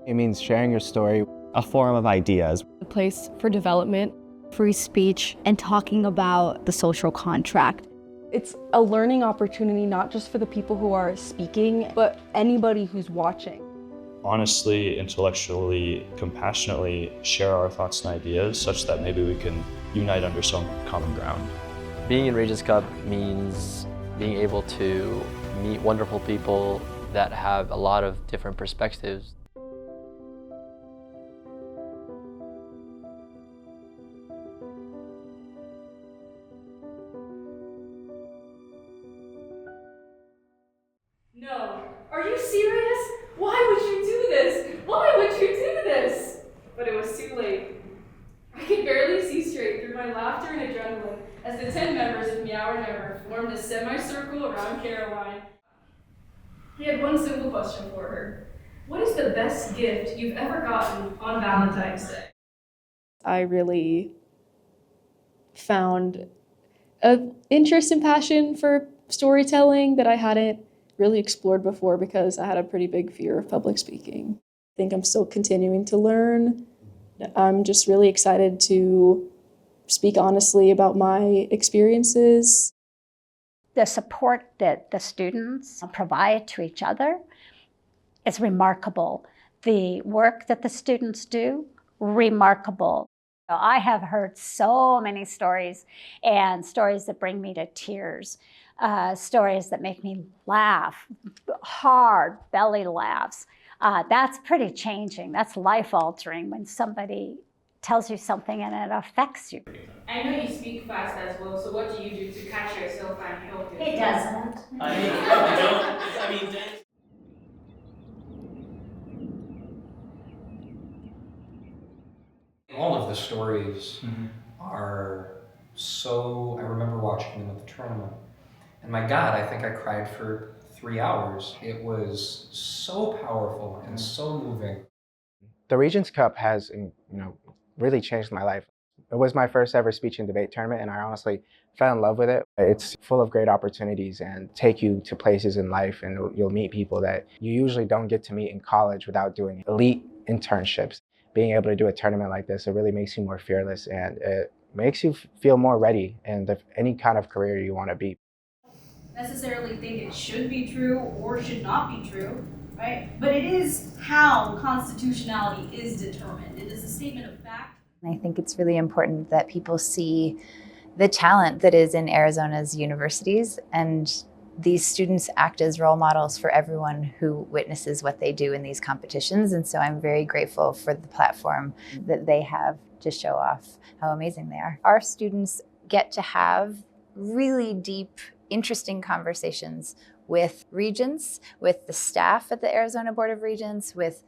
It means sharing your story. A forum of ideas. A place for development, free speech, and talking about the social contract. It's a learning opportunity not just for the people who are speaking, but anybody who's watching. Honestly, intellectually, compassionately share our thoughts and ideas such that maybe we can unite under some common ground. Being in Regents Cup means being able to meet wonderful people that have a lot of different perspectives. No. Are you serious? Why would you do this? Why would you do this? But it was too late. I could barely see straight through my laughter and adrenaline as the 10 members of Meow or Never formed a semicircle around Caroline. He had one simple question for her. What is the best gift you've ever gotten on Valentine's Day? I really found an interest and passion for storytelling that I hadn't really explored before because I had a pretty big fear of public speaking. I think I'm still continuing to learn. I'm just really excited to speak honestly about my experiences. The support that the students provide to each other is remarkable. The work that the students do, remarkable. I have heard so many stories, and stories that bring me to tears. Stories that make me laugh, hard belly laughs. That's pretty changing. That's life-altering when somebody tells you something and it affects you. I know you speak fast as well, so what do you do to catch yourself and help yourself? He doesn't. All of the stories are so, I remember watching them at the tournament. And my God, I think I cried for 3 hours. It was so powerful and so moving. The Regents Cup has, really changed my life. It was my first ever speech and debate tournament, and I honestly fell in love with it. It's full of great opportunities and take you to places in life, and you'll meet people that you usually don't get to meet in college without doing elite internships. Being able to do a tournament like this, it really makes you more fearless, and it makes you feel more ready in any kind of career you want to be. Necessarily think it should be true or should not be true, right? But it is how constitutionality is determined. It is a statement of fact. I think it's really important that people see the talent that is in Arizona's universities, and these students act as role models for everyone who witnesses what they do in these competitions. And so I'm very grateful for the platform that they have to show off how amazing they are. Our students get to have really deep, interesting conversations with regents, with the staff at the Arizona Board of Regents, with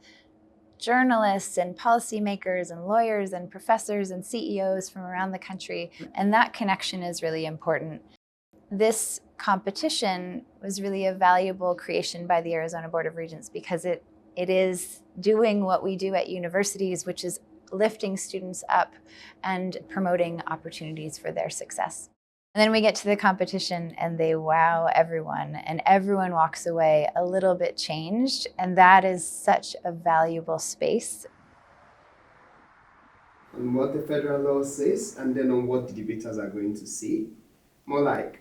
journalists and policymakers and lawyers and professors and CEOs from around the country. And that connection is really important. This competition was really a valuable creation by the Arizona Board of Regents because it is doing what we do at universities, which is lifting students up and promoting opportunities for their success. And then we get to the competition and they wow everyone, and everyone walks away a little bit changed, and that is such a valuable space. On what the federal law says, and then on what the debaters are going to say. More like,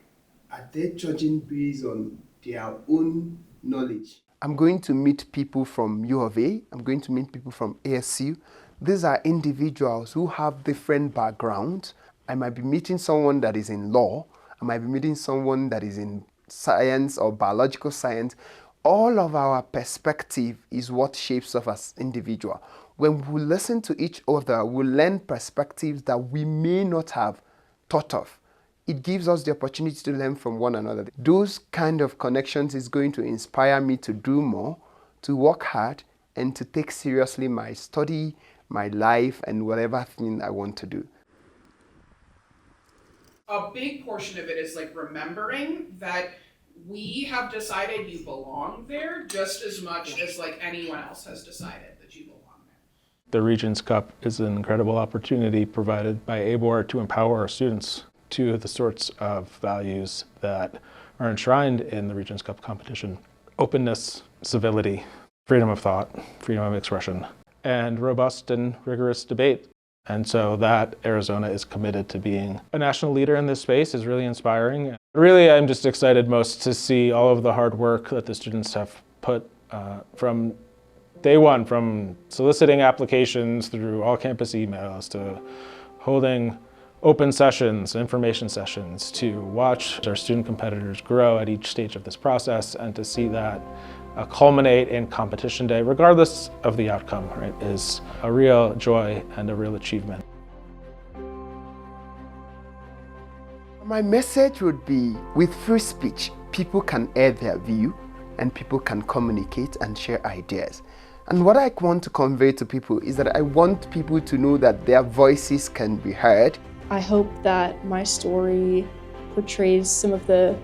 are they judging based on their own knowledge? I'm going to meet people from U of A, I'm going to meet people from ASU. These are individuals who have different backgrounds. I might be meeting someone that is in law, I might be meeting someone that is in science or biological science. All of our perspective is what shapes us as individuals. When we listen to each other, we learn perspectives that we may not have thought of. It gives us the opportunity to learn from one another. Those kind of connections is going to inspire me to do more, to work hard, and to take seriously my study, my life, and whatever thing I want to do. A big portion of it is like remembering that we have decided you belong there just as much as like anyone else has decided that you belong there. The Regents Cup is an incredible opportunity provided by ABOR to empower our students to the sorts of values that are enshrined in the Regents Cup competition: openness, civility, freedom of thought, freedom of expression, and robust and rigorous debate. And so that Arizona is committed to being a national leader in this space is really inspiring. Really, I'm just excited most to see all of the hard work that the students have put from day one, from soliciting applications through all campus emails to holding open sessions, information sessions, to watch our student competitors grow at each stage of this process, and to see that culminate in competition day, regardless of the outcome, right, is a real joy and a real achievement. My message would be, with free speech, people can air their view and people can communicate and share ideas. And what I want to convey to people is that I want people to know that their voices can be heard. I hope that my story portrays some of the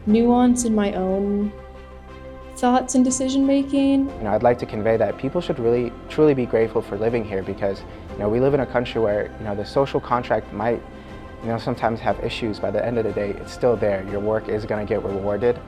nuance in my own thoughts and decision making. I'd like to convey that people should really, truly be grateful for living here, because we live in a country where the social contract might sometimes have issues. By the end of the day, it's still there. Your work is going to get rewarded.